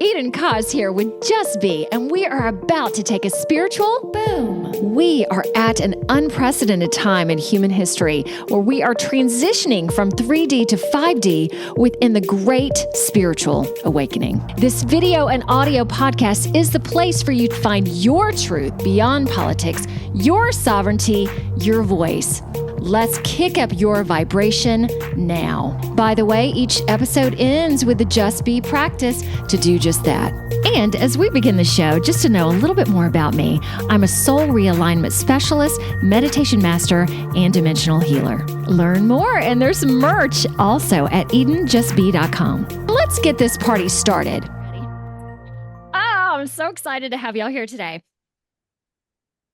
Eden Cause here with Just Be, and we are about to take a spiritual boom. We are at an unprecedented time in human history where we are transitioning from 3D to 5D within the great spiritual awakening. This video and audio podcast is the place for you to find your truth beyond politics, your sovereignty, your voice. Let's kick up your vibration now. By the way, each episode ends with the Just Be practice to do just that. And as we begin the show, just to know a little bit more about me, I'm a soul realignment specialist, meditation master, and dimensional healer. Learn more, and there's merch also at EdenJustBe.com. Let's get this party started. Oh, I'm so excited to have y'all here today.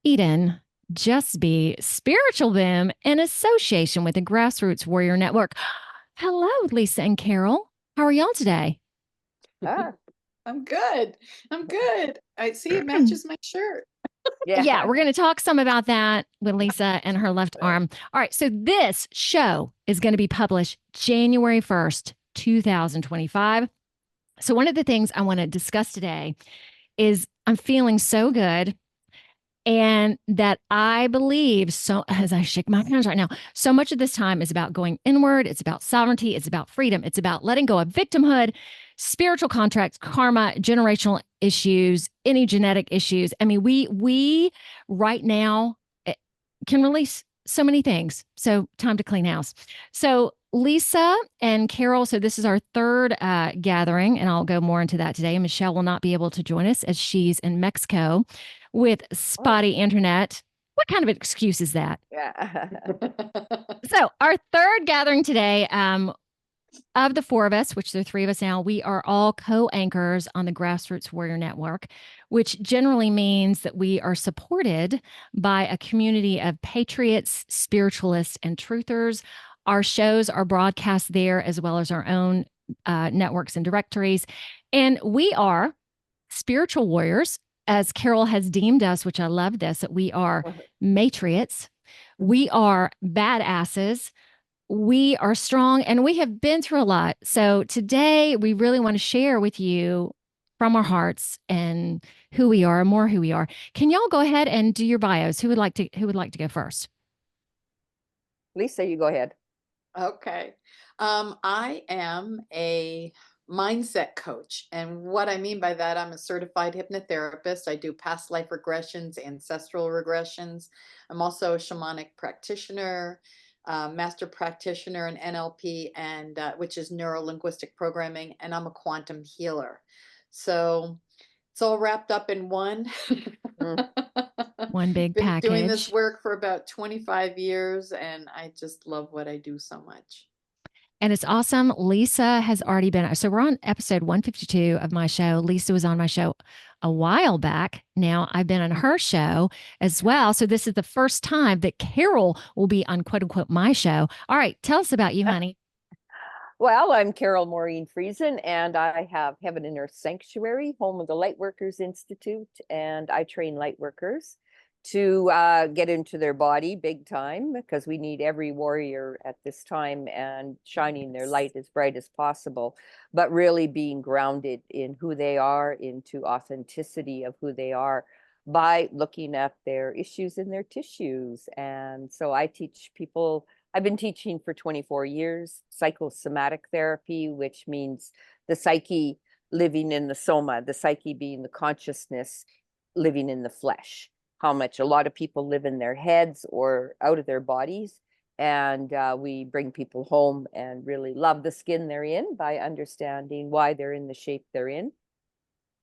Eden, Just Be Spiritual Boom in association with the Grassroots Warrior Network. Hello, Lisa and Carole. How are y'all today? I'm good. I see it matches my shirt. Yeah, we're going to talk some about that with Lisa and her left arm. All right, so this show is going to be published January 1st, 2025. So one of the things I want to discuss today is I'm feeling so good. And that I believe, so as I shake my hands right now, so much of this time is about going inward. It's about sovereignty. It's about freedom. It's about letting go of victimhood, spiritual contracts, karma, generational issues, any genetic issues. I mean, we right now can release so many things. So time to clean house. So Lisa and Carole, so this is our third gathering, and I'll go more into that today. Michelle will not be able to join us as she's in Mexico with spotty internet. What kind of an excuse is that? Yeah. So our third gathering today, of the four of us, which there are three of us now, we are all co-anchors on the Grassroots Warrior Network, which generally means that we are supported by a community of patriots, spiritualists, and truthers. Our shows are broadcast there as well as our own networks and directories. And we are spiritual warriors, as Carole has deemed us, which I love this, that we are Matriots, we are badasses, we are strong, and we have been through a lot. So today we really want to share with you from our hearts and who we are, more who we are. Can y'all go ahead and do your bios? Who would like to go first? Lisa, you go ahead. Okay. I am a mindset coach. And what I mean by that, I'm a certified hypnotherapist. I do past life regressions, ancestral regressions. I'm also a shamanic practitioner, master practitioner in NLP, and which is neuro-linguistic programming, and I'm a quantum healer. So it's all wrapped up in one. One big package. Been doing this work for about 25 years, and I just love what I do so much. And it's awesome. Lisa has already been, so we're on episode 152 of my show. Lisa was on my show a while back. Now I've been on her show as well. So this is the first time that Carole will be on quote unquote my show. All right, tell us about you, honey. Well, I'm Carole Maureen Friesen, and I have Heaven and Earth Sanctuary, home of the Lightworkers Institute, and I train lightworkers to get into their body big time, because we need every warrior at this time and shining their light as bright as possible, but really being grounded in who they are, into authenticity of who they are by looking at their issues in their tissues. And so I teach people, I've been teaching for 24 years, psychosomatic therapy, which means the psyche living in the soma, the psyche being the consciousness living in the flesh. How much a lot of people live in their heads or out of their bodies. And we bring people home and really love the skin they're in by understanding why they're in the shape they're in.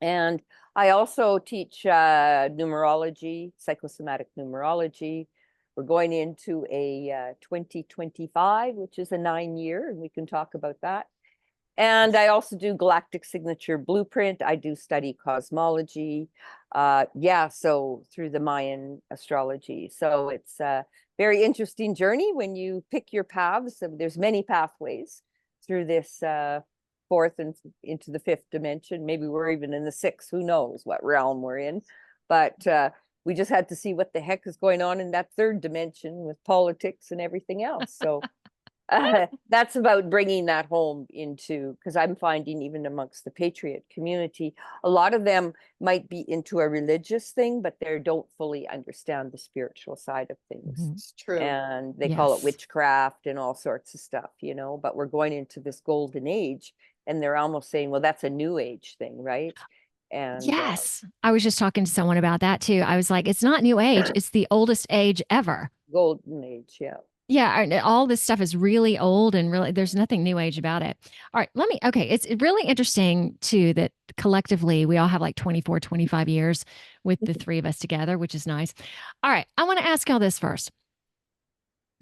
And I also teach numerology, psychosomatic numerology. We're going into a 2025, which is a 9-year, and we can talk about that. And I also do galactic signature blueprint. I do study cosmology. So through the Mayan astrology. So it's a very interesting journey when you pick your paths. There's many pathways through this fourth and into the fifth dimension. Maybe we're even in the sixth. Who knows what realm we're in? But we just had to see what the heck is going on in that third dimension with politics and everything else. So That's about bringing that home into, because I'm finding even amongst the Patriot community, a lot of them might be into a religious thing, but they don't fully understand the spiritual side of things. It's true. And they call it Yes. witchcraft and all sorts of stuff, you know, but we're going into this golden age and they're almost saying, well, that's a new age thing, right? And Yes. I was just talking to someone about that too. I was like, it's not new age, it's the oldest age ever. golden age, yeah. Yeah, all this stuff is really old and really there's nothing new age about it. All right, okay, it's really interesting too that collectively we all have like 24, 25 years with the three of us together, which is nice. All right, I want to ask y'all this first.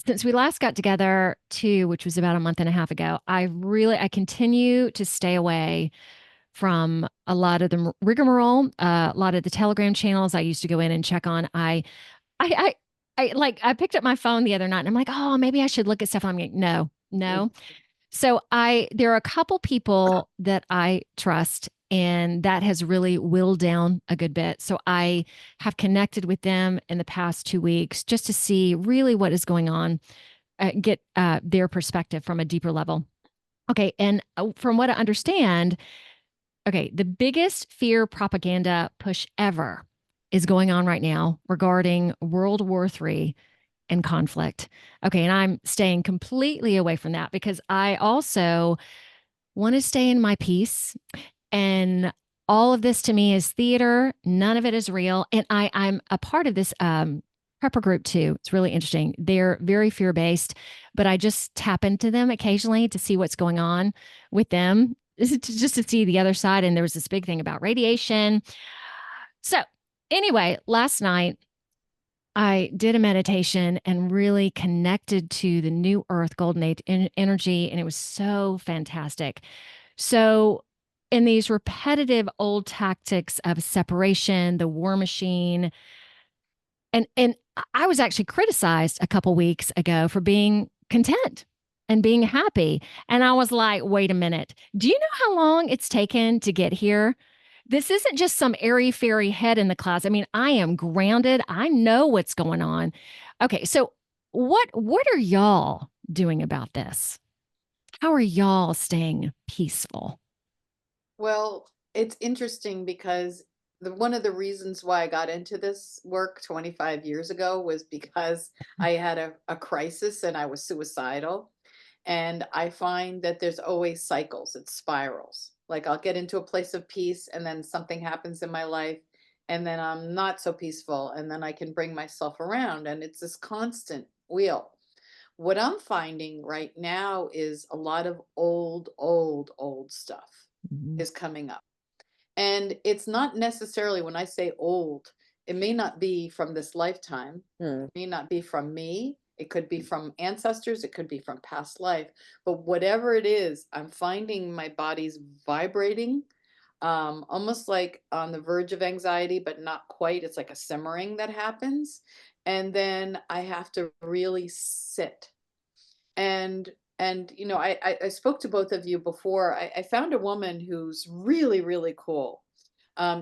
Since we last got together too, which was about a month and a half ago, I continue to stay away from a lot of the rigmarole, a lot of the Telegram channels I used to go in and check on. I, I picked up my phone the other night and I'm like, oh, maybe I should look at stuff. I'm like, no, no. So there are a couple people that I trust, and that has really willed down a good bit. So I have connected with them in the past 2 weeks just to see really what is going on, get their perspective from a deeper level. Okay, and from what I understand, okay, the biggest fear propaganda push ever is going on right now regarding World War III and conflict. Okay, and I'm staying completely away from that because I also want to stay in my peace. And all of this to me is theater. None of it is real. And I'm a part of this prepper group too. It's really interesting. They're very fear based, but I just tap into them occasionally to see what's going on with them, just to see the other side. And there was this big thing about radiation. So anyway, last night I did a meditation and really connected to the new earth golden age energy, and it was so fantastic. So in these repetitive old tactics of separation, the war machine, and I was actually criticized a couple weeks ago for being content and being happy. And I was like, wait a minute. Do you know how long it's taken to get here? This isn't just some airy fairy head in the clouds. I mean, I am grounded. I know what's going on. Okay, so what are y'all doing about this? How are y'all staying peaceful? Well, it's interesting because one of the reasons why I got into this work 25 years ago was because I had a crisis and I was suicidal. And I find that there's always cycles, it spirals. Like I'll get into a place of peace and then something happens in my life and then I'm not so peaceful and then I can bring myself around and it's this constant wheel. What I'm finding right now is a lot of old stuff Mhm. is coming up. And it's not necessarily, when I say old, it may not be from this lifetime, Hmm. it may not be from me, it could be from ancestors, it could be from past life. But whatever it is, I'm finding my body's vibrating, almost like on the verge of anxiety, but not quite. It's like a simmering that happens. And then I have to really sit and you know I spoke to both of you before. I found a woman who's really cool.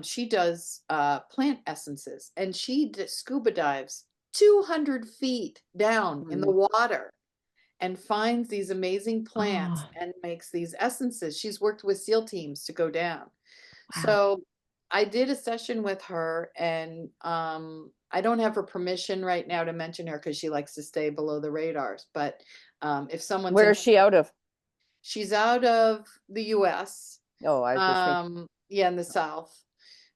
She does plant essences and she scuba dives 200 feet down in the Hmm. water and finds these amazing plants Oh, and makes these essences. She's worked with SEAL teams to go down. wow. So I did a session with her and I don't have her permission right now to mention her because she likes to stay below the radars. But if someone's Where is she out of? she's out of the US. Oh, I was just thinking, Yeah, in the South.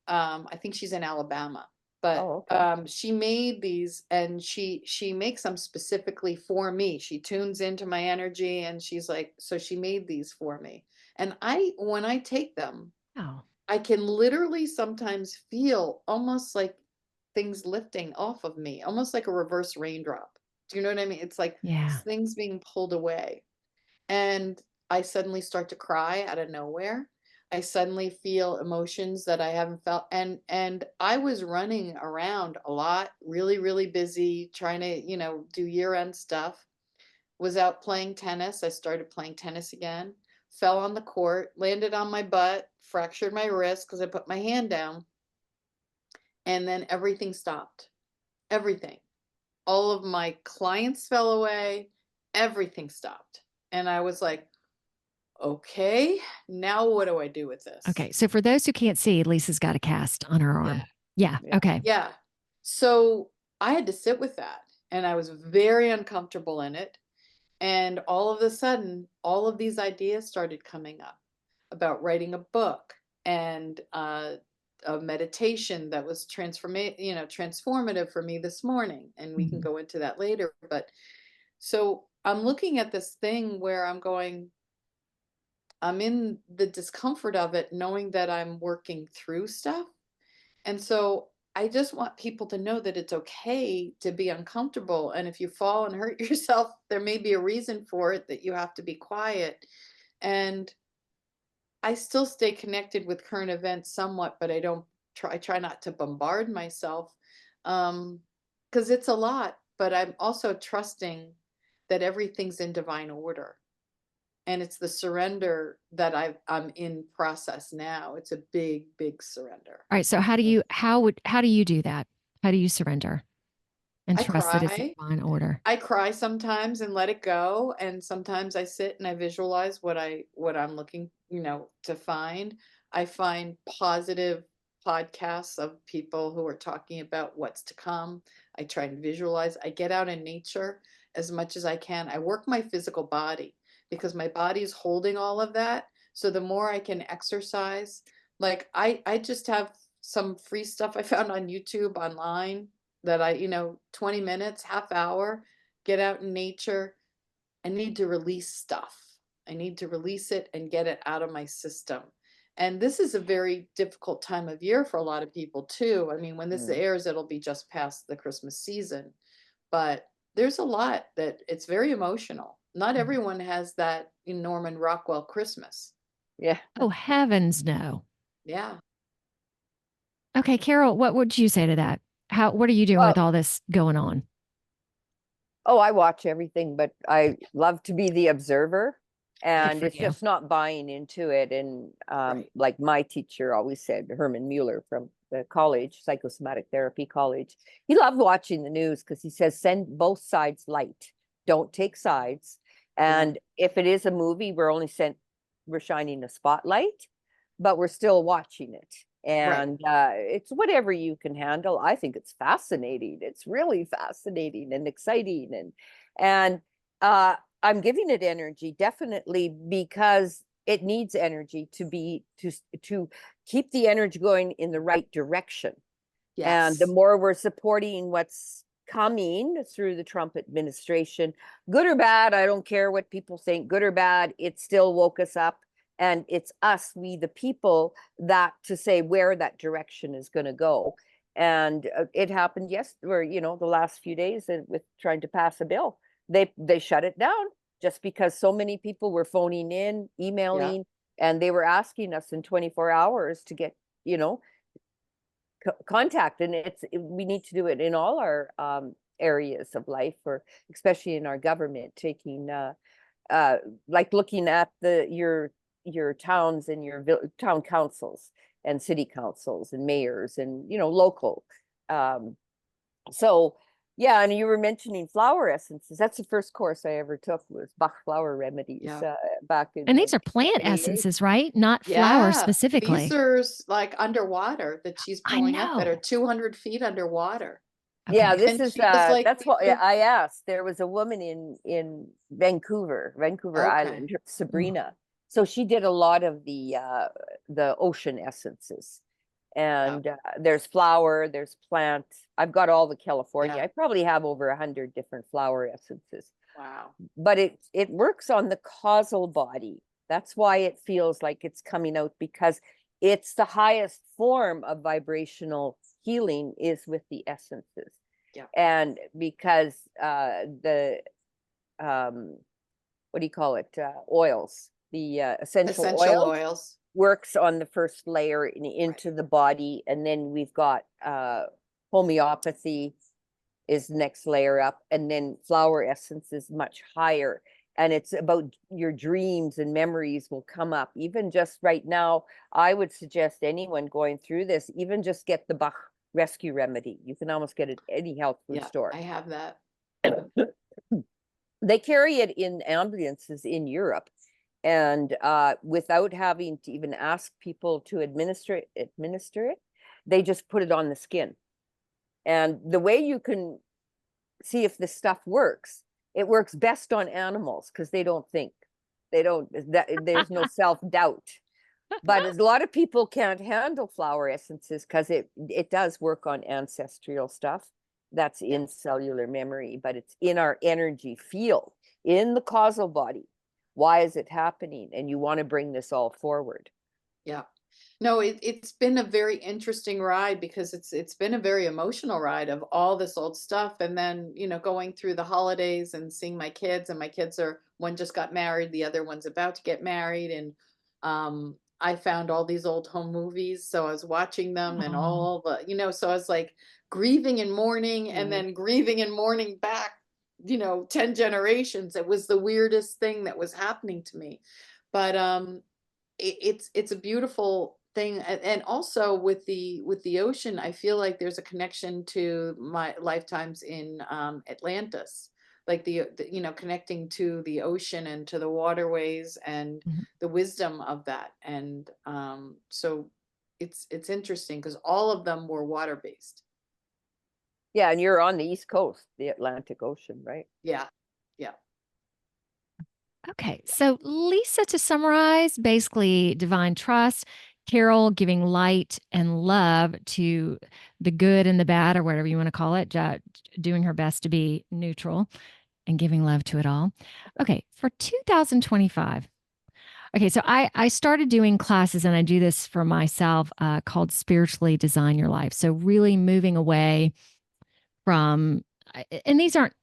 I think she's in Alabama. But oh, okay. she made these and she makes them specifically for me. She tunes into my energy and she's like, so she made these for me. And when I take them, Oh, I can literally sometimes feel almost like things lifting off of me, almost like a reverse raindrop. Do you know what I mean? It's like yeah. things being pulled away. And I suddenly start to cry out of nowhere. I suddenly feel emotions that I haven't felt. And I was running around a lot, really busy, trying to, do year-end stuff. Was out playing tennis. I started playing tennis again. Fell on the court, landed on my butt, fractured my wrist because I put my hand down. And then everything stopped. Everything. All of my clients fell away. Everything stopped. And I was like, okay, now what do I do with this? Okay. So for those who can't see, Lisa's got a cast on her arm. Yeah. Yeah. Okay. Yeah. So I had to sit with that, and I was very uncomfortable in it. And all of a sudden, all of these ideas started coming up about writing a book and a meditation that was transformative for me this morning. And we can go into that later. But so I'm looking at this thing where I'm in the discomfort of it, knowing that I'm working through stuff. And so I just want people to know that it's okay to be uncomfortable. And if you fall and hurt yourself, there may be a reason for it, that you have to be quiet. And I still stay connected with current events somewhat, but I try not to bombard myself, because it's a lot, but I'm also trusting that everything's in divine order. And it's the surrender that I'm in process now. It's a big, big surrender. All right. So how do you do that? How do you surrender and I trust that it's cry. divine order? I cry sometimes and let it go. And sometimes I sit and I visualize what I'm looking, to find. I find positive podcasts of people who are talking about what's to come. I try and visualize. I get out in nature as much as I can. I work my physical body because my body is holding all of that. So the more I can exercise, like I just have some free stuff I found on YouTube online that 20 minutes, half hour, get out in nature. I need to release stuff. I need to release it and get it out of my system. And this is a very difficult time of year for a lot of people too. I mean, when this airs, it'll be just past the Christmas season, but there's a lot that it's very emotional. Not everyone has that Norman Rockwell Christmas. Yeah. Oh, heavens no. Yeah. Okay, Carole, what would you say to that? What are you doing Well, with all this going on? oh, I watch everything, but I love to be the observer, and for it's you. just not buying into it. And Right. like my teacher always said, Herman Mueller from the college, psychosomatic therapy college, he loved watching the news because he says, send both sides light, don't take sides. And if it is a movie, we're shining a spotlight, but we're still watching it. And it's whatever you can handle. I think it's fascinating. It's really fascinating and exciting, and I'm giving it energy definitely because it needs energy to keep the energy going in the right direction. Yes. And the more we're supporting what's coming through the Trump administration, good or bad, I don't care what people think, good or bad, it still woke us up. And it's us, we the people, that to say where that direction is going to go. And it happened the last few days with trying to pass a bill. They shut it down just because so many people were phoning in, emailing, and they were asking us in 24 hours to get, contact. And we need to do it in all our areas of life, or especially in our government, taking like looking at your towns and your town councils and city councils and mayors and local. So yeah, and you were mentioning flower essences. That's the first course I ever took, was Bach flower remedies back in. And these are plant essences, right? Not flower specifically. These are like underwater that she's pulling up that are 200 feet underwater. Okay. Yeah, this is like, that's what I asked. There was a woman in Vancouver Island, Sabrina. So she did a lot of the ocean essences, and there's flower, there's plant. I've got all the California. I probably have over 100 different flower essences. Wow. But it works on the causal body. That's why it feels like it's coming out, because it's the highest form of vibrational healing is with the essences. Yeah. And because the what do you call it? Oils, the essential oils works on the first layer into the body, and then we've got homeopathy is next layer up, and then flower essence is much higher. And it's about your dreams and memories will come up. Even just right now, I would suggest anyone going through this, even just get the Bach Rescue Remedy. You can almost get it at any health food store. I have that. They carry it in ambulances in Europe, and without having to even ask people to administer it, they just put it on the skin. And the way you can see if this stuff works, it works best on animals because they don't think. There's no self-doubt. But a lot of people can't handle flower essences because it does work on ancestral stuff. That's in cellular memory, but it's in our energy field, in the causal body. Why is it happening? And you want to bring this all forward. Yeah. No, it's been a very interesting ride because it's been a very emotional ride of all this old stuff. And then, going through the holidays and seeing my kids, and my kids one just got married, the other one's about to get married. And I found all these old home movies. So I was watching them and all the, so I was like grieving and mourning and then grieving and mourning back, 10 generations. It was the weirdest thing that was happening to me. But it's a beautiful thing. And also with the ocean, I feel like there's a connection to my lifetimes in Atlantis, like the connecting to the ocean and to the waterways and the wisdom of that. And so it's interesting because all of them were water-based. Yeah, and you're on the East Coast, the Atlantic Ocean, right? Yeah. Yeah. Okay, so Lisa, to summarize, basically divine trust, Carole giving light and love to the good and the bad, or whatever you want to call it, doing her best to be neutral and giving love to it all. Okay, for 2025. Okay, so I started doing classes, and I do this for myself, called Spiritually Design Your Life. So really moving away from, and these aren't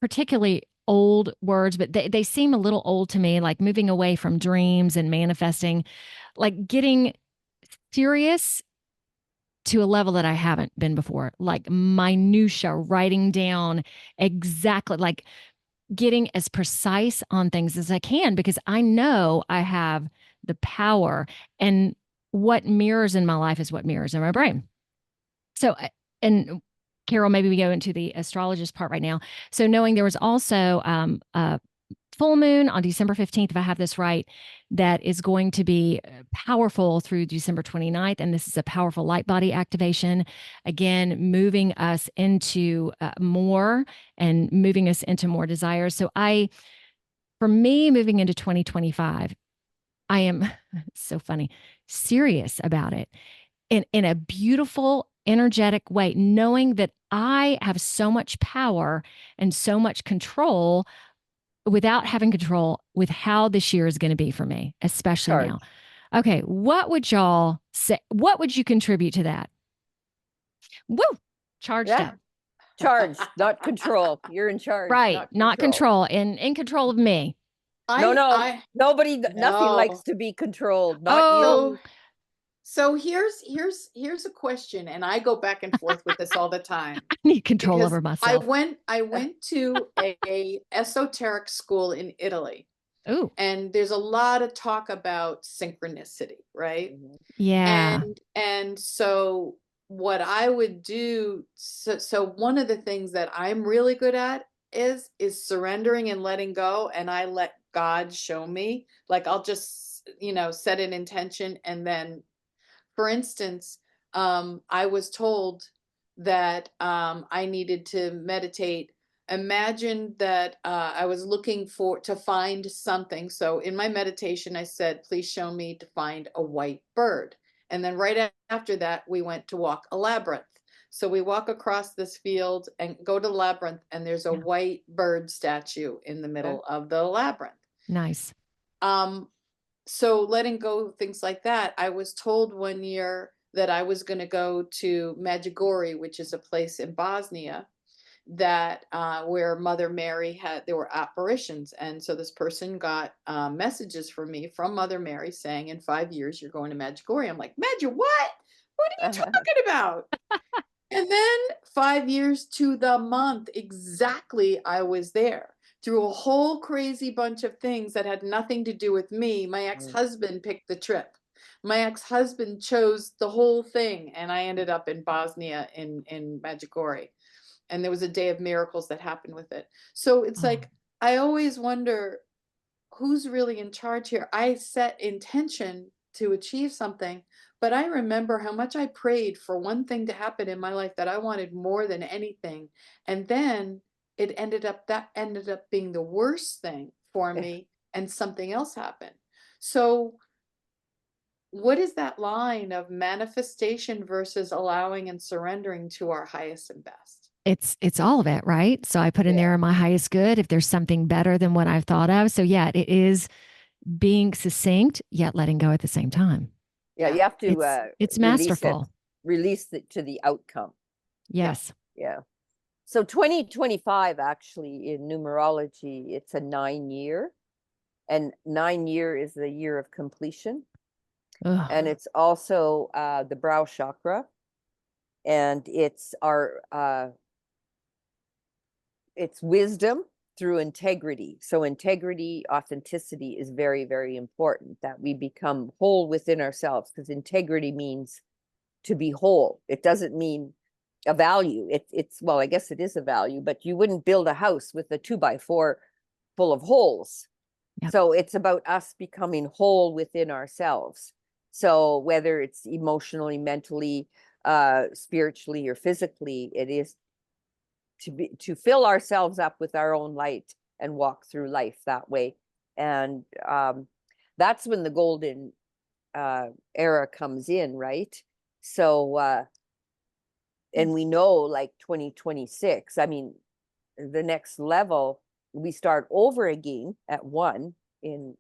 particularly old words, but they seem a little old to me, like moving away from dreams and manifesting, like getting serious to a level that I haven't been before, like minutia, writing down exactly, like getting as precise on things as I can, because I know I have the power, and what mirrors in my life is what mirrors in my brain. So, and Carole, maybe we go into the astrologist part right now. So knowing there was also a full moon on December 15th, if I have this right, that is going to be powerful through December 29th. And this is a powerful light body activation, again, moving us into more and moving us into more desires. So for me, moving into 2025, I am so funny, serious about it in a beautiful, energetic way, knowing that I have so much power and so much control without having control with how this year is going to be for me, especially now. Okay, what would y'all say? What would you contribute to that? Woo! Charged up. Charged, not control. You're in charge. Right, not control. In control of me. Nobody, nothing likes to be controlled. Not you. So here's a question, and I go back and forth with this all the time. I need control over myself. I went to a esoteric school in Italy. Ooh. And there's a lot of talk about synchronicity, right? Yeah. And so what I would do, so one of the things that I'm really good at is surrendering and letting go, and I let God show me. Like I'll just, set an intention, and then, for instance, I was told that I needed to meditate. Imagine that I was looking to find something. So in my meditation, I said, please show me to find a white bird. And then right after that, we went to walk a labyrinth. So we walk across this field and go to the labyrinth, and there's a white bird statue in the middle of the labyrinth. Nice. So letting go, things like that. I was told one year that I was going to go to Medjugorje, which is a place in Bosnia that where Mother Mary there were apparitions. And so this person got messages from me from Mother Mary saying, in 5 years, you're going to Medjugorje. I'm like, what? What are you talking about? And then 5 years to the month, exactly, I was there. Through a whole crazy bunch of things that had nothing to do with me. My ex-husband picked the trip. My ex-husband chose the whole thing. And I ended up in Bosnia in Medjugorje. And there was a day of miracles that happened with it. So it's like, I always wonder who's really in charge here. I set intention to achieve something, but I remember how much I prayed for one thing to happen in my life that I wanted more than anything. And then that ended up being the worst thing for me, and something else happened. So what is that line of manifestation versus allowing and surrendering to our highest and best? It's all of it, right? So I put in Yeah. there my highest good if there's something better than what I've thought of. So yeah, it is being succinct yet letting go at the same time. Yeah, you Yeah. have to It's release it, masterful. release it to the outcome. Yes. Yeah. So 2025 actually in numerology, it's a 9-year, and 9-year is the year of completion. Ugh. And it's also the brow chakra, and it's our it's wisdom through integrity. So integrity, authenticity is very, very important, that we become whole within ourselves, because integrity means to be whole. It doesn't mean a value. It's well, I guess it is a value, but you wouldn't build a house with a 2x4 full of holes. Yep. So it's about us becoming whole within ourselves. So whether it's emotionally, mentally, spiritually, or physically, it is to fill ourselves up with our own light and walk through life that way. And that's when the golden era comes in, right? So and we know, like 2026, I mean, the next level, we start over again at 1 in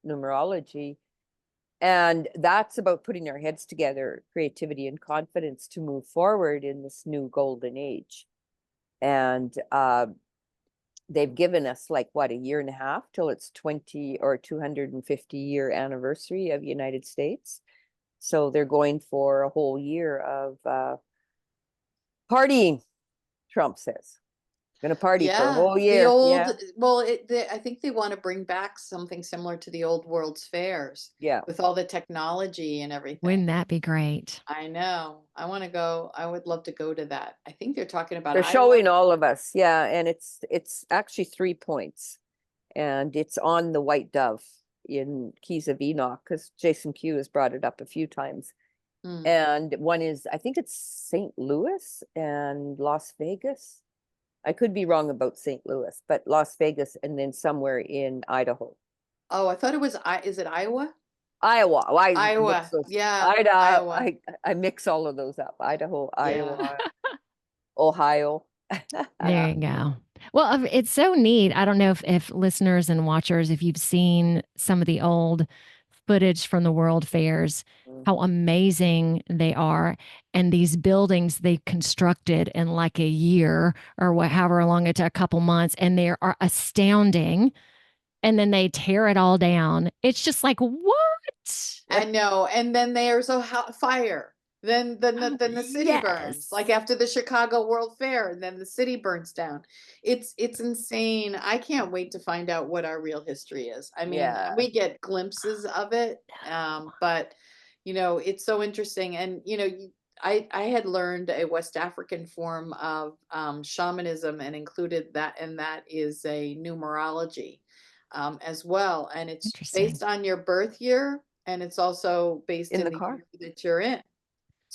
numerology, and that's about putting our heads together, creativity and confidence to move forward in this new golden age. And they've given us like what, a year and a half till it's 20 or 250-year anniversary of United States. So they're going for a whole year of partying, Trump says. Gonna party for a whole year. The old, Yeah. well, I think they want to bring back something similar to the old World's Fairs. Yeah. With all the technology and everything. Wouldn't that be great? I know. I want to go. I would love to go to that. I think they're talking about They're Iowa. showing all of us. Yeah. And it's actually 3 points. And it's on the White Dove in Keys of Enoch, because Jason Q has brought it up a few times. And one is, I think it's St. Louis and Las Vegas. I could be wrong about St. Louis, but Las Vegas, and then somewhere in Idaho. Oh, I thought it was, is it Iowa? Iowa. Well, Iowa. Yeah. Iowa. I mix all of those up. Idaho, Iowa, Ohio. There you go. Well, it's so neat. I don't know if listeners and watchers, if you've seen some of the old footage from the World Fairs, how amazing they are. And these buildings they constructed in like a year or however long it took, a couple months, and they are astounding. And then they tear it all down. It's just like, what? I know. And then there's a fire. Then the city burns, like after the Chicago World Fair, and then the city burns down. It's insane. I can't wait to find out what our real history is. I mean, we get glimpses of it, but it's so interesting. And I had learned a West African form of shamanism and included that, and that is a numerology as well. And it's based on your birth year, and it's also based in the year that you're in.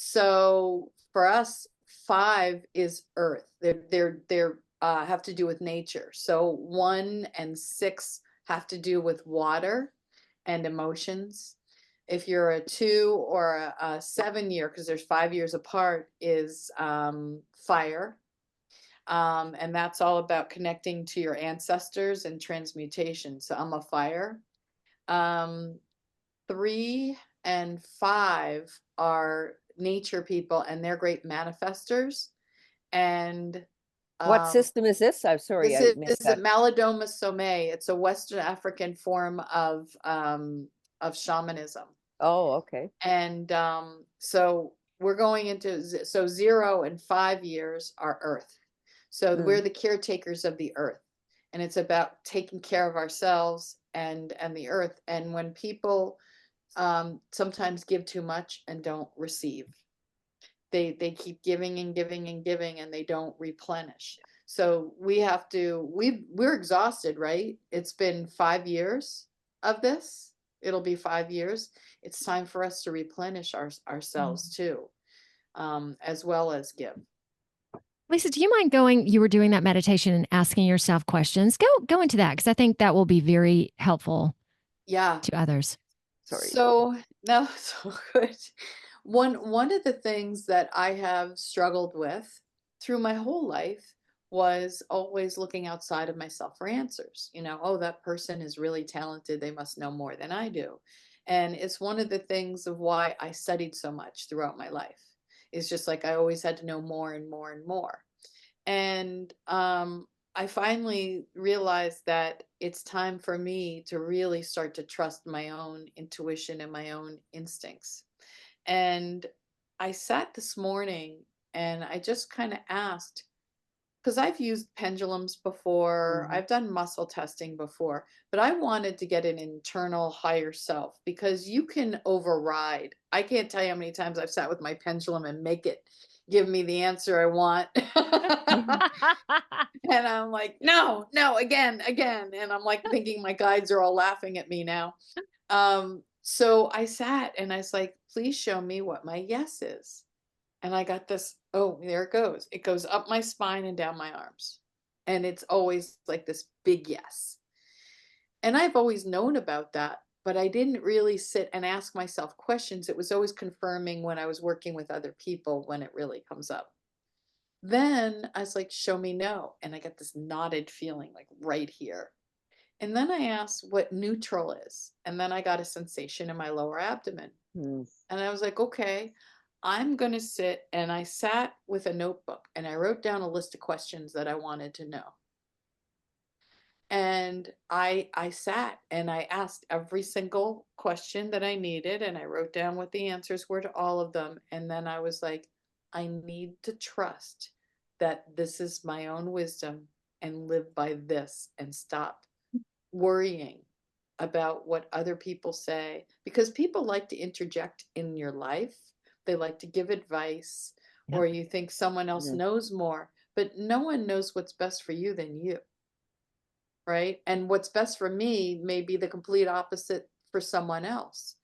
So for us, 5 is Earth. They're have to do with nature. So 1 and 6 have to do with water and emotions. If you're a 2 or a 7 year, because there's 5 years apart, is fire. And that's all about connecting to your ancestors and transmutation. So I'm a fire. 3 and 5 are nature people, and they're great manifestors. And what system is this? I'm sorry. This is a Malidoma Some. It's a Western African form of shamanism. Oh, okay. And so we're going into 0 and 5 years are Earth. So we're the caretakers of the Earth, and it's about taking care of ourselves and the Earth. And when people sometimes give too much and don't receive, they keep giving and giving and giving, and they don't replenish. So we're exhausted, right? It's been 5 years of this. It'll be 5 years. It's time for us to replenish ourselves too, as well as give. Lisa, do you mind going? You were doing that meditation and asking yourself questions. Go into that because I think that will be very helpful. Yeah. To others. Sorry. So no, so good. One of the things that I have struggled with through my whole life was always looking outside of myself for answers. Oh, that person is really talented. They must know more than I do. And it's one of the things of why I studied so much throughout my life. It's just like I always had to know more and more and more. And I finally realized that it's time for me to really start to trust my own intuition and my own instincts. And I sat this morning and I just kind of asked, because I've used pendulums before, I've done muscle testing before, but I wanted to get an internal higher self because you can override. I can't tell you how many times I've sat with my pendulum and make it give me the answer I want. And I'm like, no, again. And I'm like thinking my guides are all laughing at me now. So I sat and I was like, please show me what my yes is. And I got this, oh, there it goes. It goes up my spine and down my arms. And it's always like this big yes. And I've always known about that, but I didn't really sit and ask myself questions. It was always confirming when I was working with other people when it really comes up. Then I was like, show me no. And I got this knotted feeling like right here. And then I asked what neutral is. And then I got a sensation in my lower abdomen. And I was like, okay, I'm going to sit. And I sat with a notebook and I wrote down a list of questions that I wanted to know. And I sat and I asked every single question that I needed. And I wrote down what the answers were to all of them. And then I was like, I need to trust that this is my own wisdom and live by this and stop worrying about what other people say, because people like to interject in your life. They like to give advice, or you think someone else knows more, but no one knows what's best for you than you. Right? And what's best for me may be the complete opposite for someone else.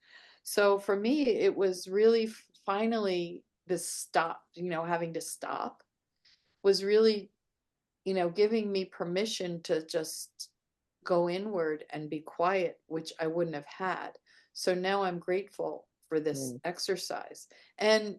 So for me, it was really finally this stop, having to stop was really, giving me permission to just go inward and be quiet, which I wouldn't have had. So now I'm grateful for this exercise. And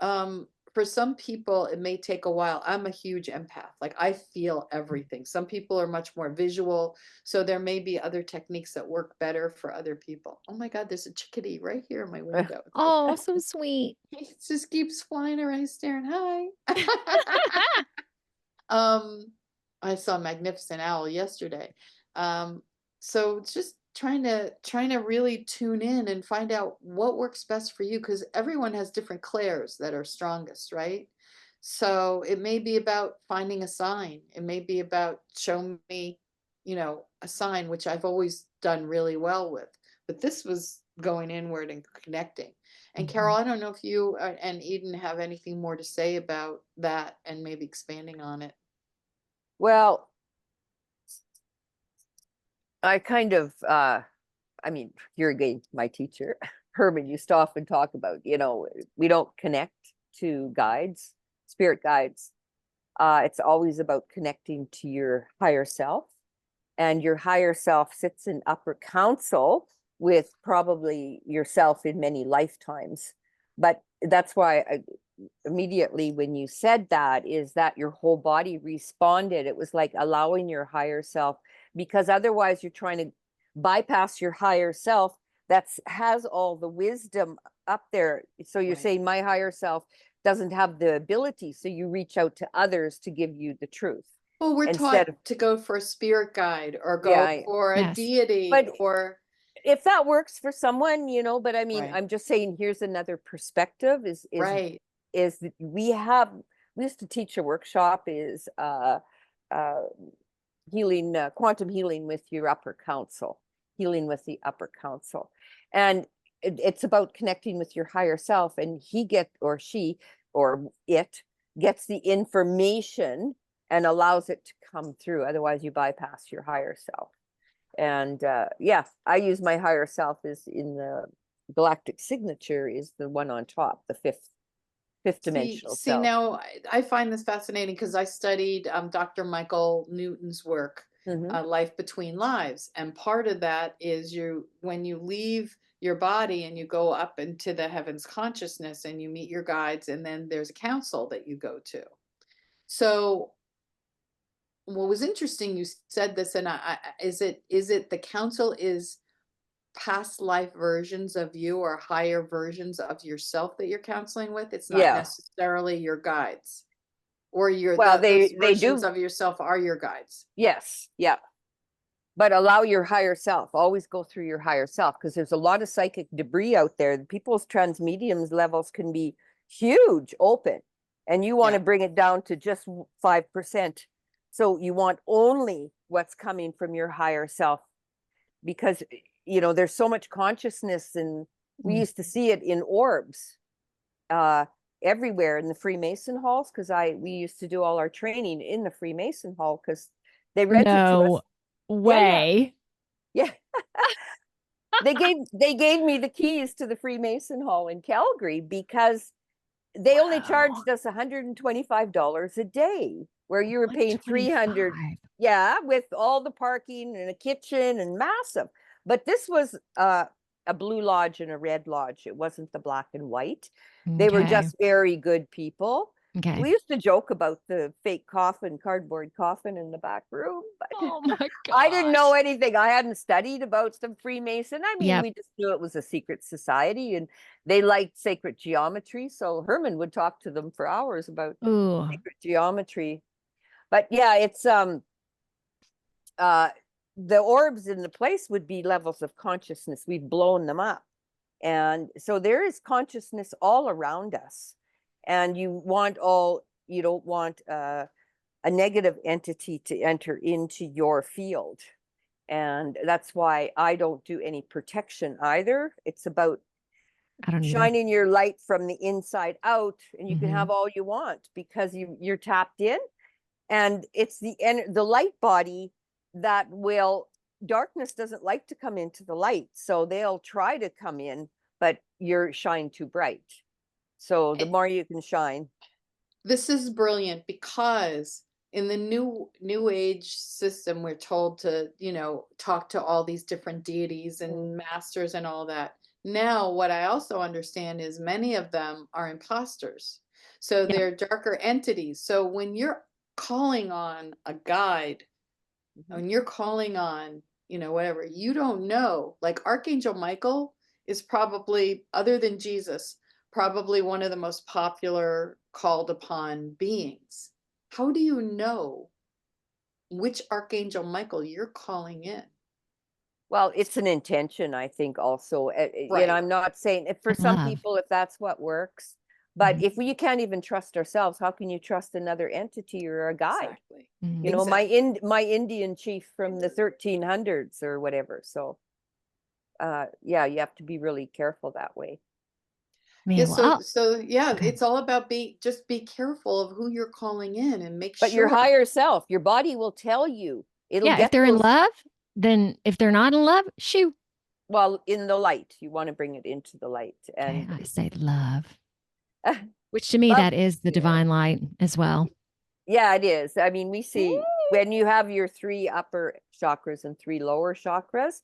for some people, it may take a while. I'm a huge empath. Like I feel everything. Some people are much more visual. So there may be other techniques that work better for other people. Oh my God, there's a chickadee right here in my window. Oh, so sweet. He just keeps flying around staring, hi. I saw a magnificent owl yesterday. So it's just trying to really tune in and find out what works best for you, because everyone has different clairs that are strongest, right? So it may be about finding a sign. It may be about show me, a sign, which I've always done really well with. But this was going inward and connecting. And Carole, I don't know if you and Eden have anything more to say about that and maybe expanding on it. Well, I kind of, you're again my teacher. Herman used to often talk about, we don't connect to guides, spirit guides. It's always about connecting to your higher self. And your higher self sits in upper council with probably yourself in many lifetimes. But that's why immediately when you said that, is that your whole body responded. It was like allowing your higher self, because otherwise you're trying to bypass your higher self that has all the wisdom up there. So you're saying my higher self doesn't have the ability. So you reach out to others to give you the truth. Well, we're taught to go for a spirit guide or go for a deity, or if that works for someone, but I mean, I'm just saying, here's another perspective is we used to teach a workshop is healing, quantum healing with your upper council, healing with the upper council. And it's about connecting with your higher self, and he or she or it gets the information and allows it to come through. Otherwise you bypass your higher self. And yeah, I use my higher self is in the galactic signature is the one on top, the fifth dimensional See self. now I find this fascinating because I studied Dr. Michael Newton's work, Life Between Lives. And part of that is when you leave your body and you go up into the heavens consciousness and you meet your guides, and then there's a council that you go to. So what was interesting, you said this, and is it the council is past life versions of you or higher versions of yourself that you're counseling with? It's not Yeah. necessarily your guides, or Well, those they versions do. of yourself are your guides. Yes. Yeah. But allow your higher self, always go through your higher self, because there's a lot of psychic debris out there. People's transmediums levels can be huge, open, and you want to bring it down to just 5%. So you want only what's coming from your higher self, because, you know, there's so much consciousness, and we used to see it in orbs everywhere in the Freemason halls, because we used to do all our training in the Freemason hall, because they rented to us. Way. Yeah. They gave me the keys to the Freemason Hall in Calgary because they only charged us $125 a day, where you were paying 300. Yeah, with all the parking and a kitchen and massive. But this was a blue lodge and a red lodge. It wasn't the black and white. They were just very good people. Okay. We used to joke about the fake coffin, cardboard coffin in the back room, but Oh my God. I didn't know anything. I hadn't studied about some Freemason. I mean, we just knew it was a secret society, and they liked sacred geometry. So Herman would talk to them for hours about sacred geometry. But yeah, it's the orbs in the place would be levels of consciousness. We've blown them up. And so there is consciousness all around us. And you don't want a negative entity to enter into your field. And that's why I don't do any protection either. It's about shining your light from the inside out, and you can have all you want because you're tapped in. And it's the light body that darkness doesn't like to come into the light. So they'll try to come in, but you're shine too bright. So the more you can shine. This is brilliant, because in the new age system, we're told to, talk to all these different deities and masters and all that. Now, what I also understand is many of them are imposters. So they're darker entities. So when you're calling on a guide, when you're calling on, whatever, you don't know, like Archangel Michael is probably, other than Jesus, probably one of the most popular called upon beings. How do you know which Archangel Michael you're calling in? Well, it's an intention, I think, also. And I'm not saying for some people, if that's what works, but if you can't even trust ourselves, how can you trust another entity or a guide? Exactly. You know, my Indian chief from the 1300s or whatever. So, yeah, you have to be really careful that way. Yeah, it's all about just be careful of who you're calling in and make sure. But your higher self, your body will tell you. It'll get if they're in love, then if they're not in love, shoot. Well, in the light, you want to bring it into the light. And I say love, which to me, that is the divine light as well. Yeah, it is. I mean, we see when you have your 3 upper chakras and 3 lower chakras,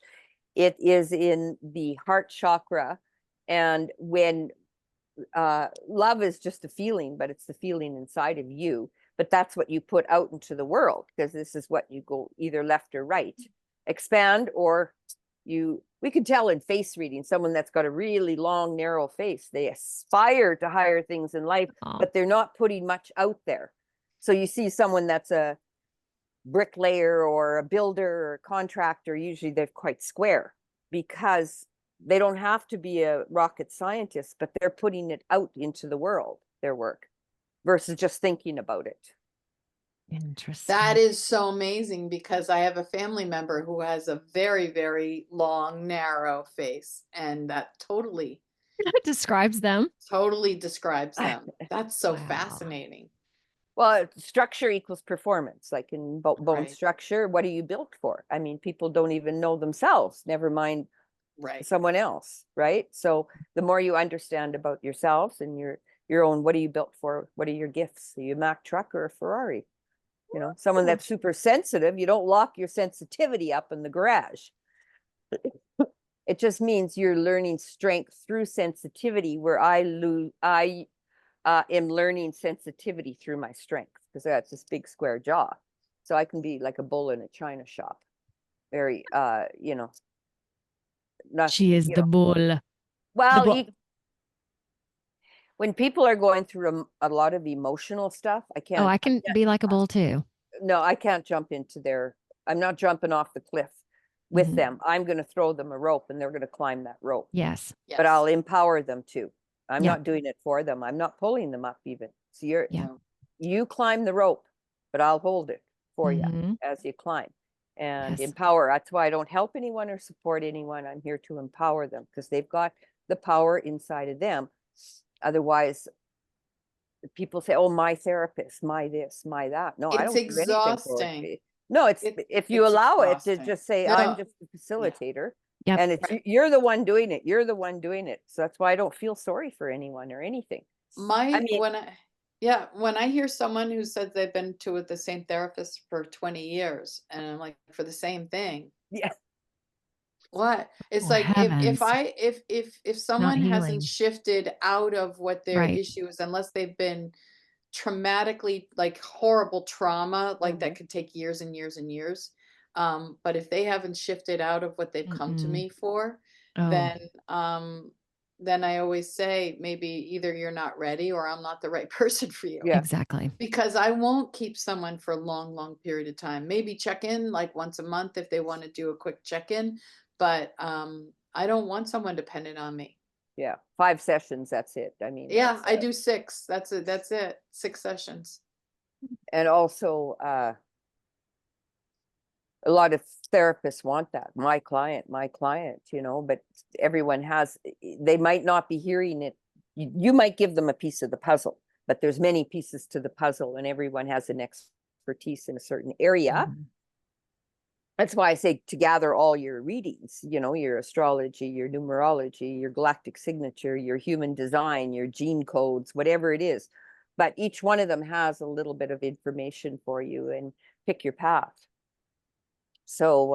it is in the heart chakra. And when love is just a feeling, but it's the feeling inside of you. But that's what you put out into the world, because this is what you go either left or right, expand, or we can tell in face reading, someone that's got a really long, narrow face, they aspire to higher things in life, but they're not putting much out there. So you see someone that's a bricklayer or a builder or a contractor, usually they're quite square because they don't have to be a rocket scientist, but they're putting it out into the world, their work, versus just thinking about it. Interesting. That is so amazing, because I have a family member who has a very, very long, narrow face, and that totally describes them. Totally describes them. That's so fascinating. Well, structure equals performance. Like in bone Right. structure, what are you built for? I mean, people don't even know themselves, never mind Right. someone else, right? So the more you understand about yourselves and your own, what are you built for? What are your gifts? Are you a Mack truck or a Ferrari? You know, someone that's super sensitive, you don't lock your sensitivity up in the garage. It just means you're learning strength through sensitivity, where I am learning sensitivity through my strength, because that's this big square jaw. So I can be like a bull in a china shop. Very, you know, not, She is you the know, bull. The well, bull. when people are going through a lot of emotional stuff, I Oh, can't, I can be like a bull too. no, I can't jump into I'm not jumping off the cliff with Mhm. them. I'm going to throw them a rope and they're going to climb that rope, Yes. Yes. but I'll empower them too. I'm Yeah. not doing it for them. I'm not pulling them up even. So Yeah. you climb the rope, but I'll hold it for you Mhm. as you climb and Yes. empower. That's why I don't help anyone or support anyone. I'm here to empower them, because they've got the power inside of them. Otherwise, people say, oh, my therapist, my this, my that. No, I It's don't do anything for exhausting. it. No, it's if you It's allow it to exhausting. just say, No, I'm just a facilitator. Yep. And it's you're the one doing it. You're the one doing it. So that's why I don't feel sorry for anyone or anything. I mean, when I hear someone who says they've been to the same therapist for 20 years, and I'm like, for the same thing. yeah. What? It's Oh, like heavens. if Not someone hasn't healing. shifted out of what their Right. issue is, unless they've been traumatically, like horrible trauma, like that could take years and years and years. But if they haven't shifted out of what they've come to Mm-mm. me for, Oh, then I always say, maybe either you're not ready or I'm not the right person for you. Yeah. exactly. Because I won't keep someone for a long, long period of time. Maybe check in like once a month if they want to do a quick check-in, but I don't want someone dependent on me. Yeah. 5 sessions. That's it. I mean, Yeah, I do 6. That's it. That's it. 6 sessions. and also, a lot of therapists want that. My client, you know, but everyone they might not be hearing it. You might give them a piece of the puzzle, but there's many pieces to the puzzle, and everyone has an expertise in a certain area. Mhm. That's why I say to gather all your readings, you know, your astrology, your numerology, your galactic signature, your human design, your gene codes, whatever it is. But each one of them has a little bit of information for you, and pick your path. So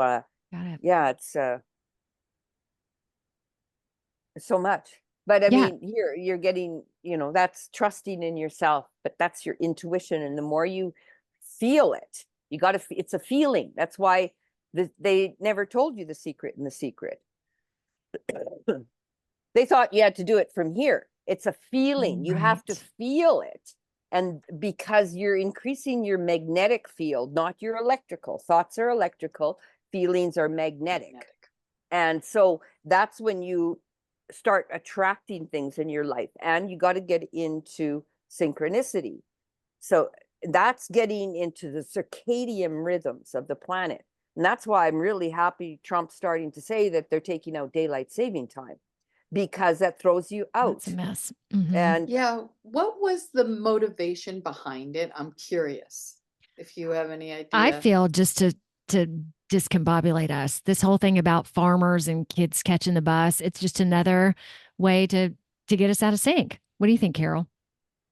Got it. yeah, it's so much. But I Yeah. mean, here you're getting, you know, that's trusting in yourself, but that's your intuition. And the more you feel it, you got to, it's a feeling. That's why they never told you the secret in the secret. They thought you had to do it from here. It's a feeling. You have to Right. feel it. And because you're increasing your magnetic field, not your electrical. Thoughts are electrical, feelings are magnetic. And so that's when you start attracting things in your life, and you got to get into synchronicity. So that's getting into the circadian rhythms of the planet. And that's why I'm really happy Trump's starting to say that they're taking out daylight saving time, because that throws you out. That's a mess. Mhm. And Yeah, what was the motivation behind it? I'm curious if you have any idea. I feel just to discombobulate us. This whole thing about farmers and kids catching the bus, it's just another way to get us out of sync. What do you think, Carole?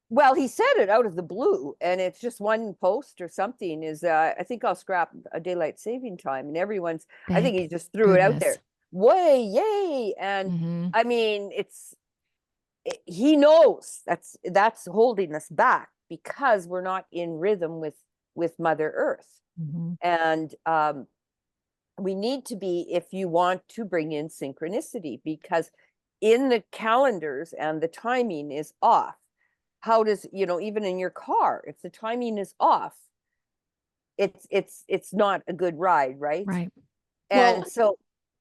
well, he said it out of the blue, and it's just one post or something is I think I'll scrap a daylight saving time, and everyone's I think he Thank just threw it out goodness. there. Way, yay. And Mhm. I mean, he knows that's holding us back, because we're not in rhythm with Mother Earth. Mhm. And we need to be, if you want to bring in synchronicity, because in the calendars and the timing is off. How does, you know, even in your car, if the timing is off, it's not a good ride, right? Right. And Well, so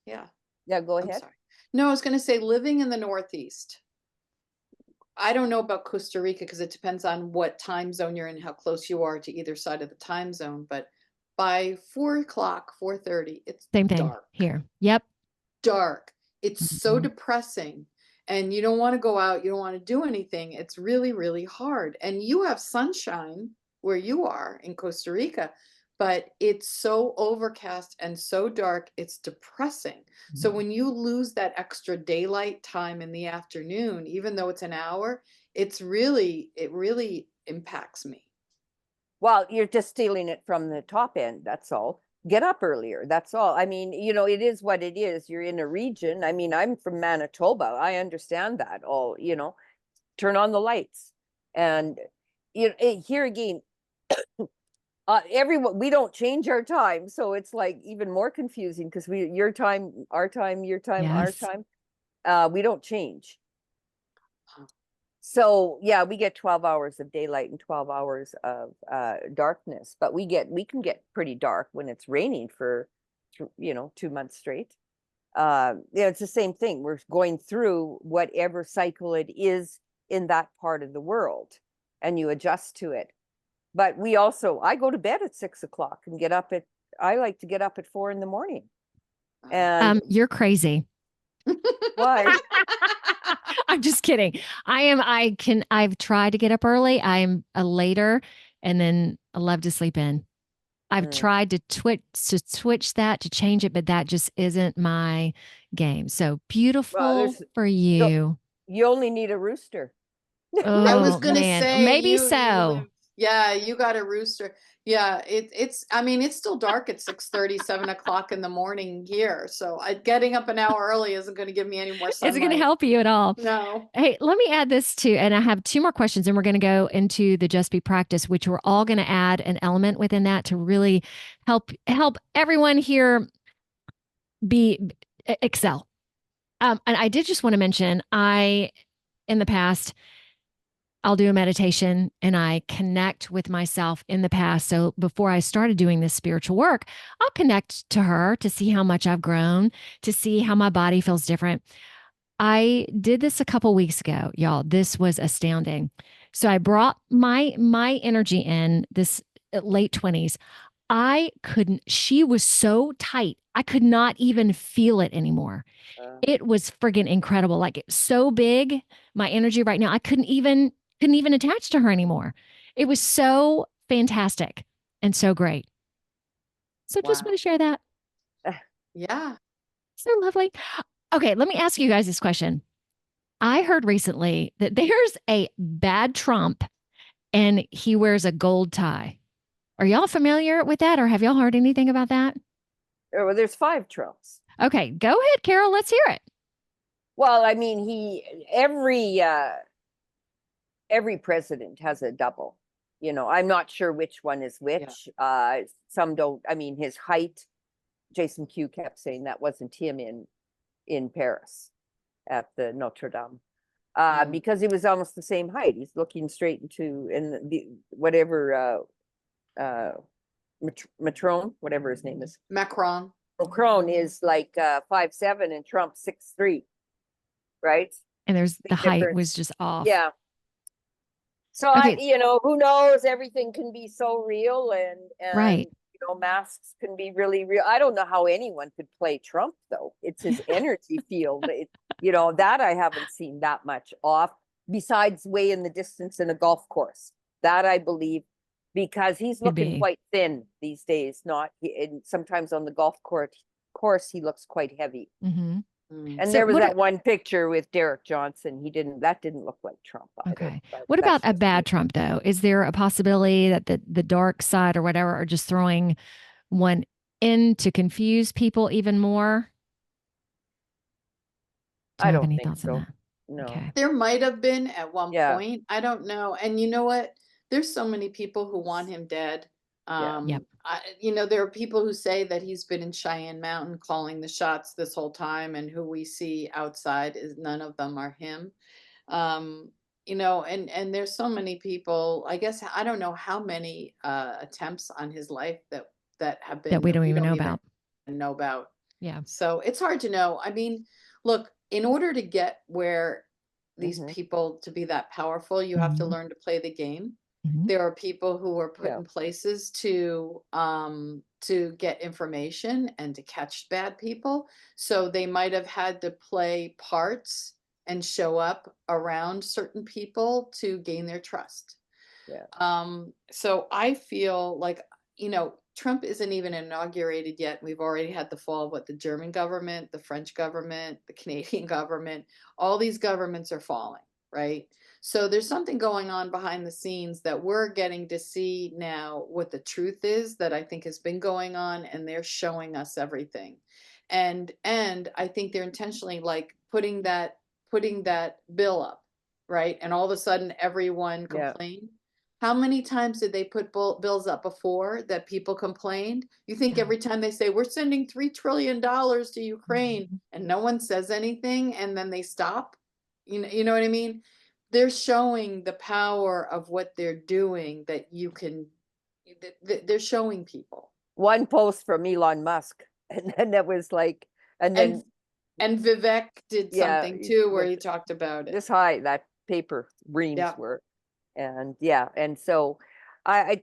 yeah, yeah, go I'm ahead. sorry. No, I was going to say, living in the Northeast, I don't know about Costa Rica because it depends on what time zone you're in, how close you are to either side of the time zone. But by 4 o'clock, 4:30, it's Same thing dark. here. Yep. Dark. It's so Mhm. depressing. And you don't want to go out, you don't want to do anything. It's really, really hard. And you have sunshine where you are in Costa Rica, but it's so overcast and so dark, it's depressing. So when you lose that extra daylight time in the afternoon, even though it's an hour, it really impacts me. Well, you're just stealing it from the top end, that's all. Get up earlier, that's all. I mean, it is what it is. You're in a region. I mean, I'm from Manitoba. I understand that all, turn on the lights. And here again, everyone, we don't change our time. So it's like even more confusing because your time, our time, your time, our Yes. time. We don't change. So yeah, we get 12 hours of daylight and 12 hours of darkness, but we can get pretty dark when it's raining for 2 months straight. It's the same thing. We're going through whatever cycle it is in that part of the world, and you adjust to it. But I go to bed at 6 o'clock and I like to get up at 4 a.m. And You're crazy. why? I'm just kidding. I've tried to get up early. I'm a later, and then I love to sleep in. I've tried to switch that, to change it, but that just isn't my game. So beautiful for you. You only need a rooster. Oh, I was gonna man. say Maybe you so. live, yeah, you got a rooster. Yeah, I mean, it's still dark at 6:30, 7 o'clock in the morning here. So getting up an hour early isn't going to give me any more sunlight. Isn't going to help you at all. No. Hey, let me add this too. And I have 2 more questions, and we're going to go into the Just Be practice, which we're all going to add an element within that to really help everyone here excel. And I did just want to mention, in the past, I'll do a meditation and I connect with myself in the past. So before I started doing this spiritual work, I'll connect to her to see how much I've grown, to see how my body feels different. I did this a couple weeks ago, y'all. This was astounding. So I brought my energy in this late 20s. She was so tight. I could not even feel it anymore. It was friggin' incredible. Like, it's so big, my energy right now, I couldn't even attach to her anymore. It was so fantastic and so great. So just want to share that. Yeah. So lovely. Okay, let me ask you guys this question. I heard recently that there's a bad Trump and he wears a gold tie. Are y'all familiar with that, or have y'all heard anything about that? Well, there's 5 Trumps. Okay, go ahead, Carole. Let's hear it. Well, I mean, every president has a double. I'm not sure which one is which. Yeah. Some don't. I mean, his height. Jason Q kept saying that wasn't him in Paris at the Notre Dame, because he was almost the same height. He's looking straight into whatever Macron, whatever his name is. Macron is like 5'7" and Trump 6'3", right? And the height was just off. Yeah. So okay. Who knows? Everything can be so real, and right. Masks can be really real. I don't know how anyone could play Trump, though. It's his energy field. That I haven't seen that much off, besides way in the distance in a golf course. That I believe, because he's looking quite thin these days. And sometimes on the golf course, he looks quite heavy. Mm-hmm. And so there was that one picture with Derek Johnson. That didn't look like Trump either. Okay. What about a bad Trump, though? Is there a possibility that the dark side or whatever are just throwing one in to confuse people even more? Do you have any thoughts on that? No. Okay. There might have been at one point. I don't know. And you know what? There's so many people who want him dead. Yep. There are people who say that he's been in Cheyenne Mountain calling the shots this whole time, and who we see outside none of them are him. And there's so many people. I guess I don't know how many attempts on his life that have been that we don't even know about. Yeah. So it's hard to know. I mean, look, in order to get where these people to be that powerful, you have to learn to play the game. There are people who are put in places to get information and to catch bad people. So they might have had to play parts and show up around certain people to gain their trust. So I feel like, Trump isn't even inaugurated yet. We've already had the fall of the German government, the French government, the Canadian government. All these governments are falling, right? So there's something going on behind the scenes that we're getting to see now what the truth is that I think has been going on, and they're showing us everything. And I think they're intentionally putting that bill up, right? And all of a sudden everyone complained. How many times did they put bills up before that people complained? You think every time they say, we're sending $3 trillion to Ukraine, and no one says anything, and then they stop? You know what I mean? They're showing the power of what they're doing, that they're showing people. One post from Elon Musk, and then that was like, and then. And Vivek did something too, where he talked about it. This high, that paper reams were. And and so I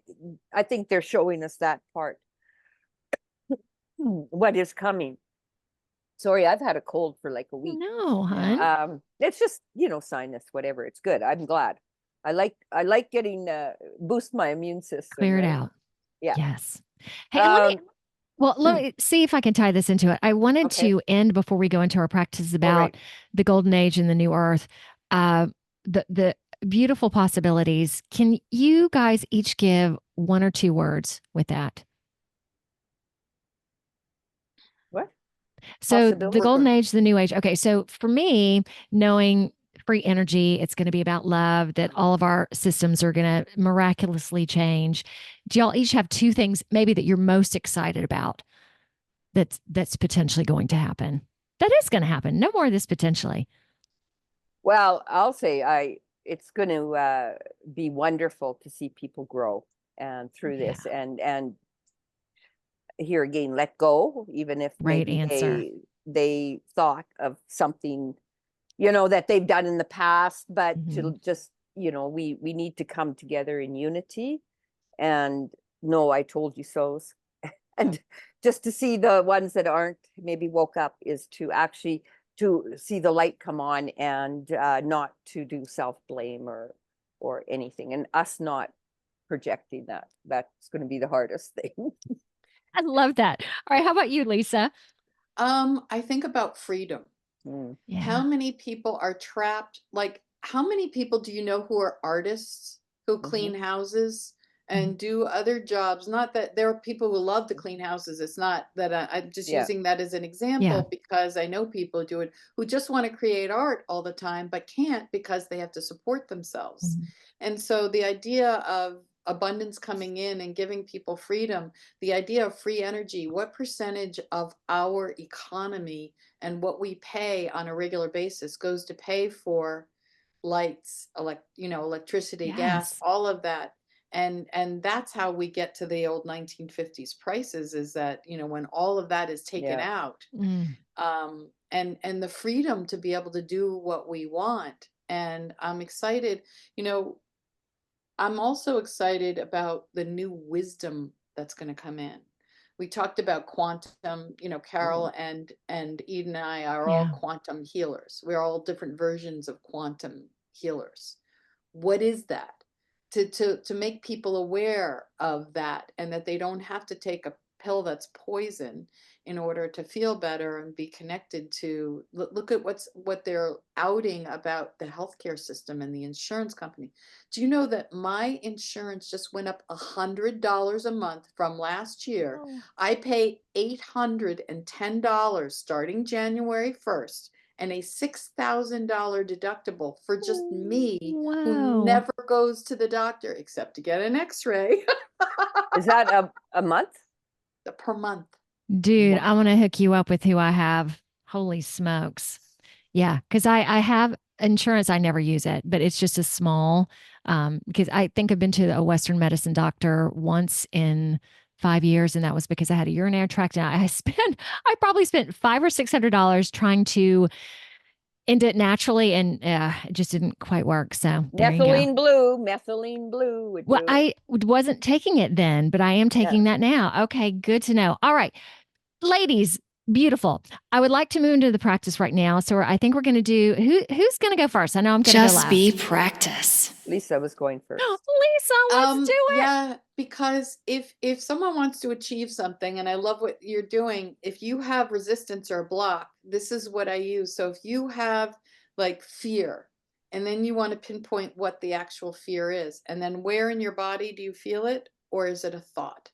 think they're showing us that part. What is coming. Sorry, I've had a cold for like a week. No, hon. It's just, sinus, whatever. It's good. I'm glad. I like getting boost my immune system. Clear it out. Yeah. Yes. Hey, let me see if I can tie this into it. I wanted to end before we go into our practices about the golden age and the new earth. The beautiful possibilities. Can you guys each give 1 or 2 words with that? What? So the golden age, the new age. Okay. So for me, knowing free energy, it's going to be about love, that all of our systems are going to miraculously change. Do y'all each have 2 things maybe that you're most excited about that's potentially going to happen? That is going to happen. No more of this potentially. Well, I'll say it's going to be wonderful to see people grow and through this and here again, let go, even if they thought of something, that they've done in the past, but to just, we need to come together in unity and no, I told you so's. And just to see the ones that aren't maybe woke up is to actually to see the light come on and not to do self-blame or anything, and us not projecting that's going to be the hardest thing. I love that. All right, how about you, Lisa? I think about freedom. Yeah. How many people are trapped? Like, how many people do you know who are artists, who clean houses and do other jobs? Not that there are people who love to clean houses. It's not that I'm just using that as an example because I know people who do it, who just want to create art all the time, but can't because they have to support themselves. And so the idea of abundance coming in and giving people freedom, the idea of free energy, what percentage of our economy and what we pay on a regular basis goes to pay for lights, electricity, gas, all of that. And that's how we get to the old 1950s prices, is that, when all of that is taken out, and the freedom to be able to do what we want. And I'm excited, I'm also excited about the new wisdom that's going to come in. We talked about quantum, Carole and Eden and I are all quantum healers. We're all different versions of quantum healers. What is that? To make people aware of that, and that they don't have to take a pill that's poison in order to feel better and be connected to. Look at what they're outing about the healthcare system and the insurance company. Do you know that my insurance just went up $100 a month from last year? I pay $810 starting January 1st. And a $6,000 deductible for just me, who never goes to the doctor except to get an X-ray. Is that a month? Per month. Dude, I want to hook you up with who I have. Holy smokes. Yeah, because I have insurance. I never use it, but it's just a small, because I think I've been to a Western medicine doctor once in 5 years, and that was because I had a urinary tract. And I probably spent $500 or $600 trying to end it naturally, and it just didn't quite work. So methylene blue. Well, I wasn't taking it then, but I am taking that now. Okay, good to know. All right, ladies, beautiful. I would like to move into the practice right now. So I think we're going to do, who's going to go first? I know I'm going to go last. Just be practice. Lisa was going first. Lisa, let's do it. Yeah, because if someone wants to achieve something, and I love what you're doing, if you have resistance or a block, this is what I use. So if you have like fear, and then you want to pinpoint what the actual fear is, and then where in your body do you feel it, or is it a thought?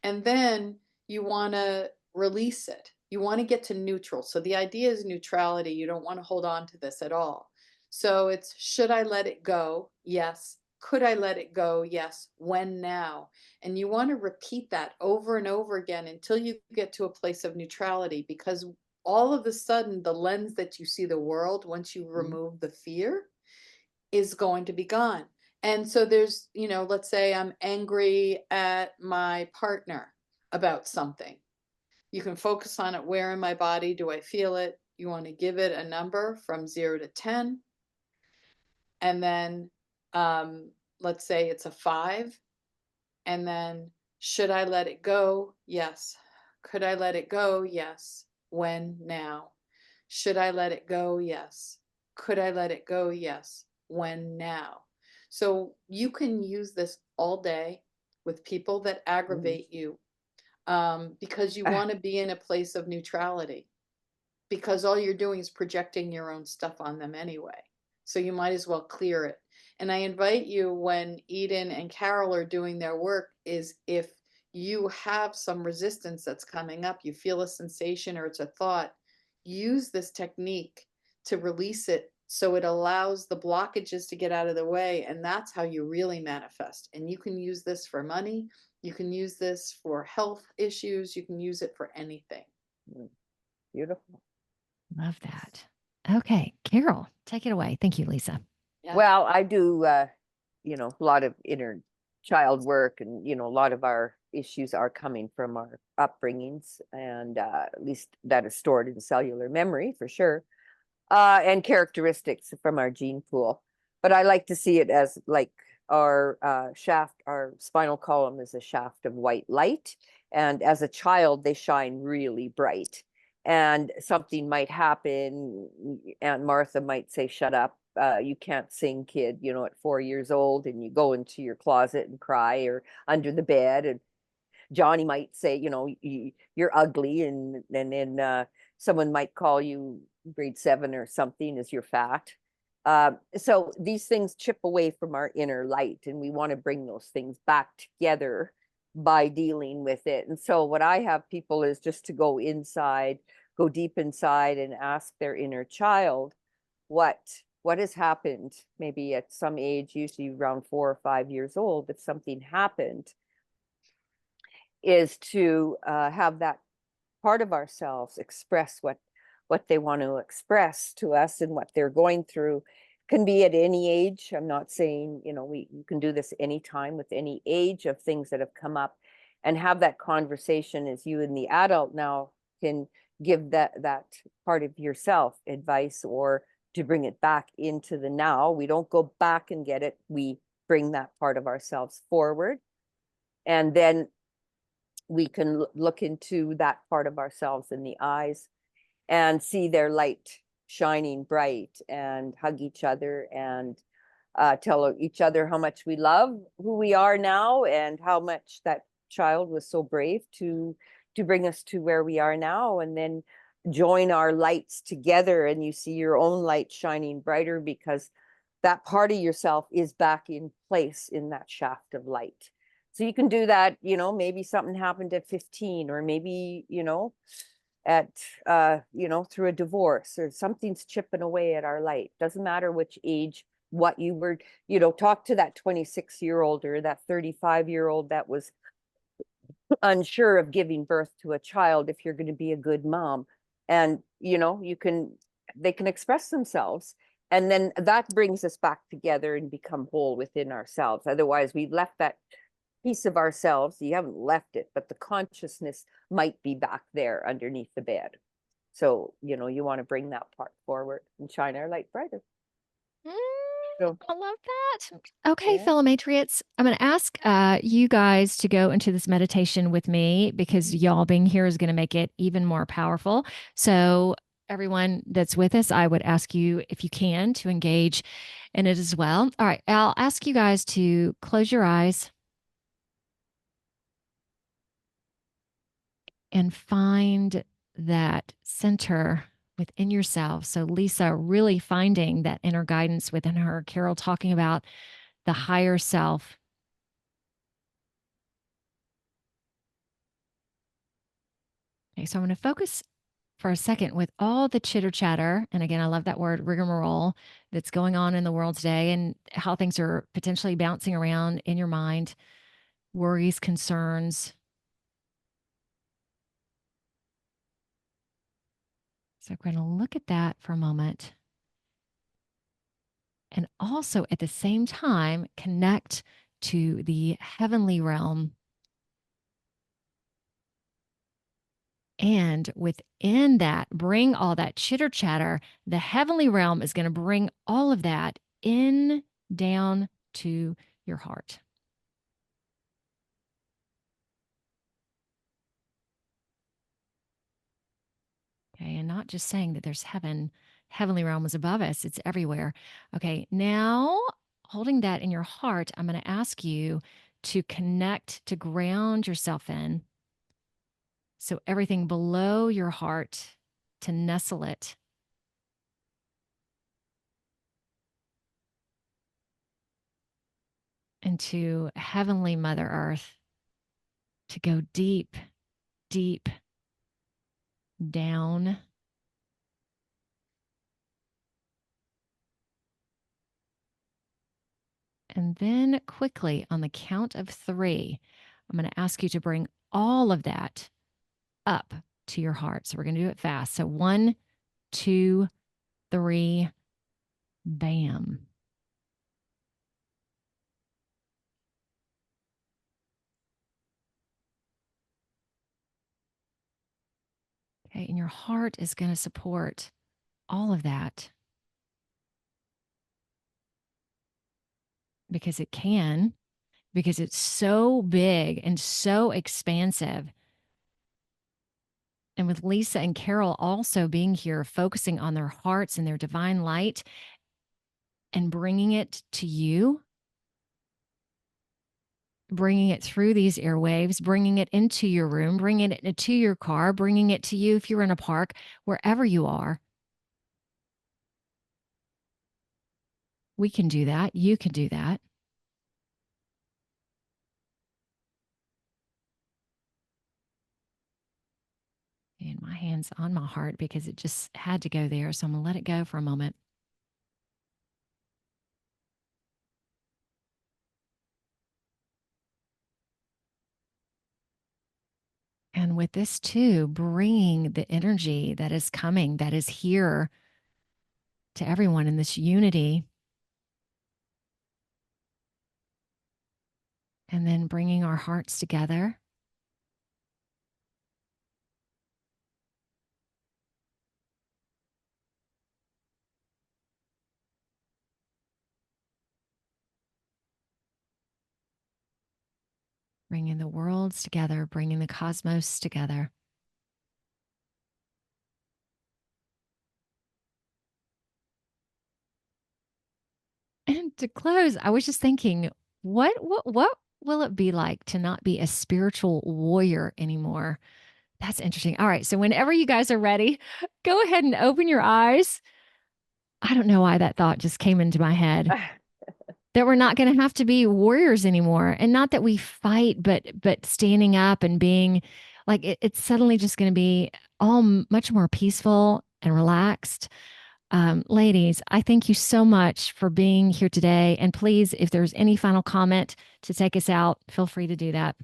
And then you want to release it. You want to get to neutral. So the idea is neutrality. You don't want to hold on to this at all. So it's, should I let it go? Yes. Could I let it go? Yes. When now? And you want to repeat that over and over again until you get to a place of neutrality, because all of a sudden the lens that you see the world, once you remove the fear, is going to be gone. And so there's, let's say I'm angry at my partner about something. You can focus on it. Where in my body do I feel it? You want to give it a number from 0 to 10. And then let's say it's a 5. And then, should I let it go? Yes. Could I let it go? Yes. When? Now. Should I let it go? Yes. Could I let it go? Yes. When? Now. So you can use this all day with people that aggravate you, because you want to be in a place of neutrality, because all you're doing is projecting your own stuff on them anyway. So you might as well clear it. And I invite you, when Eden and Carole are doing their work, is if you have some resistance that's coming up, you feel a sensation or it's a thought, use this technique to release it, so it allows the blockages to get out of the way. And that's how you really manifest. And you can use this for money. You can use this for health issues. You can use it for anything. Beautiful. Love that. Okay, Carole, take it away. Thank you, Lisa. Yeah. Well, I do, a lot of inner child work, and, a lot of our issues are coming from our upbringings, and at least that is stored in cellular memory for sure, and characteristics from our gene pool. But I like to see it as like our shaft, our spinal column is a shaft of white light. And as a child, they shine really bright. And something might happen. Aunt Martha might say, shut up. You can't sing, kid, at 4 years old, and you go into your closet and cry, or under the bed. And Johnny might say, you're ugly. And then someone might call you grade 7 or something as you're fat. So these things chip away from our inner light, and we want to bring those things back together by dealing with it. And so what I have people is just to go inside, go deep inside, and ask their inner child what has happened, maybe at some age, usually around 4 or 5 years old, if something happened, is to have that part of ourselves express what they want to express to us, and what they're going through. Can be at any age. I'm not saying, you can do this anytime with any age of things that have come up, and have that conversation as you and the adult now can give that part of yourself advice, or to bring it back into the now. We don't go back and get it. We bring that part of ourselves forward, and then we can look into that part of ourselves in the eyes and see their light shining bright, and hug each other, and tell each other how much we love who we are now, and how much that child was so brave to bring us to where we are now. And then join our lights together, and you see your own light shining brighter, because that part of yourself is back in place in that shaft of light. So you can do that, maybe something happened at 15, or maybe, at through a divorce, or something's chipping away at our light. Doesn't matter which age, what you were, talk to that 26-year-old or that 35-year-old that was unsure of giving birth to a child, if you're going to be a good mom. And they can express themselves, and then that brings us back together and become whole within ourselves. Otherwise, we've left that piece of ourselves. You haven't left it, but the consciousness might be back there underneath the bed. So, you want to bring that part forward and shine our light brighter. So, I love that. Okay, Yeah. fellow Matriots, I'm going to ask you guys to go into this meditation with me, because y'all being here is going to make it even more powerful. So everyone that's with us, I would ask you, if you can, to engage in it as well. All right, I'll ask you guys to close your eyes and find that center within yourself. So, Lisa really finding that inner guidance within her. Carole talking about the higher self. Okay, so I'm going to focus for a second with all the chitter chatter. And again, I love that word, rigmarole, that's going on in the world today and how things are potentially bouncing around in your mind, worries, concerns. So we're going to look at that for a moment. And also at the same time, connect to the heavenly realm. And within that, bring all that chitter chatter. The heavenly realm is going to bring all of that in down to your heart. Okay, and not just saying that there's heaven, heavenly realm is above us, it's everywhere. Okay, now holding that in your heart, I'm going to ask you to connect, to ground yourself in. So everything below your heart, to nestle it. Into Heavenly Mother Earth, to go deep, deep down. And then quickly, on the count of 3, I'm going to ask you to bring all of that up to your heart. So we're going to do it fast. So 1, 2, 3, bam. Okay, and your heart is going to support all of that because it can, because it's so big and so expansive. And with Lisa and Carole also being here, focusing on their hearts and their divine light and bringing it to you, bringing it through these airwaves, bringing it into your room, bringing it into your car, bringing it to you if you're in a park, wherever you are. We can do that. You can do that. And my hand's on my heart because it just had to go there. So I'm going to let it go for a moment. And with this too, bringing the energy that is coming, that is here to everyone in this unity. And then bringing our hearts together. Bringing the worlds together, bringing the cosmos together. And to close, I was just thinking, what will it be like to not be a spiritual warrior anymore? That's interesting. All right, so whenever you guys are ready, go ahead and open your eyes. I don't know why that thought just came into my head. That we're not going to have to be warriors anymore, and not that we fight, but standing up and being like it's suddenly just going to be all much more peaceful and relaxed. Ladies, I thank you so much for being here today. And please, if there's any final comment to take us out, feel free to do that.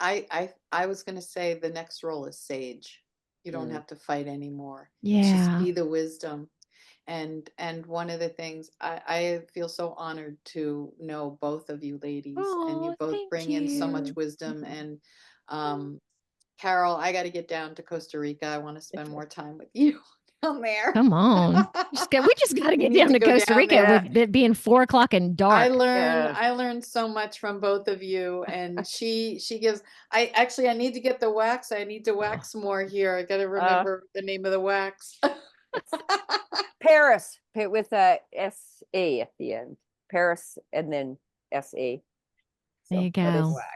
I was going to say the next role is sage. You don't have to fight anymore. Yeah. Just be the wisdom. And one of the things I feel so honored to know both of you ladies, and you Oh, both thank bring in so much you. wisdom. And Carole, I got to get down to Costa Rica. I want to spend more time with you. down there. Come on. We just got to We get need down to to go Costa down Rica there. with it being 4:00 and dark. I learned Yeah. I learned so much from both of you, and she gives. I need to get the wax. I need to wax more here. I got to remember the name of the wax. Paris with a S-A at the end. Paris and then S-A. There you That is go. wax.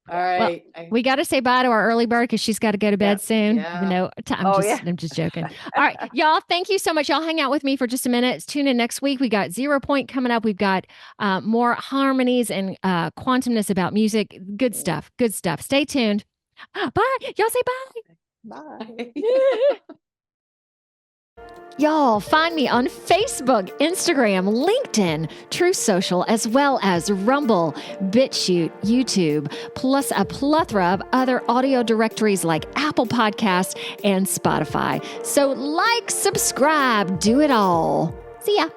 All right. We got to say bye to our early bird because she's got to go to bed soon. Yeah. Even though I'm just joking. All right, y'all. Thank you so much. Y'all hang out with me for just a minute. Tune in next week. We got 0 Point coming up. We've got more harmonies and quantumness about music. Good stuff. Good stuff. Stay tuned. Bye. Y'all say bye. Bye. Y'all find me on Facebook, Instagram, LinkedIn, True Social, as well as Rumble, BitChute, YouTube, plus a plethora of other audio directories like Apple Podcasts and Spotify. So like, subscribe, do it all. See ya.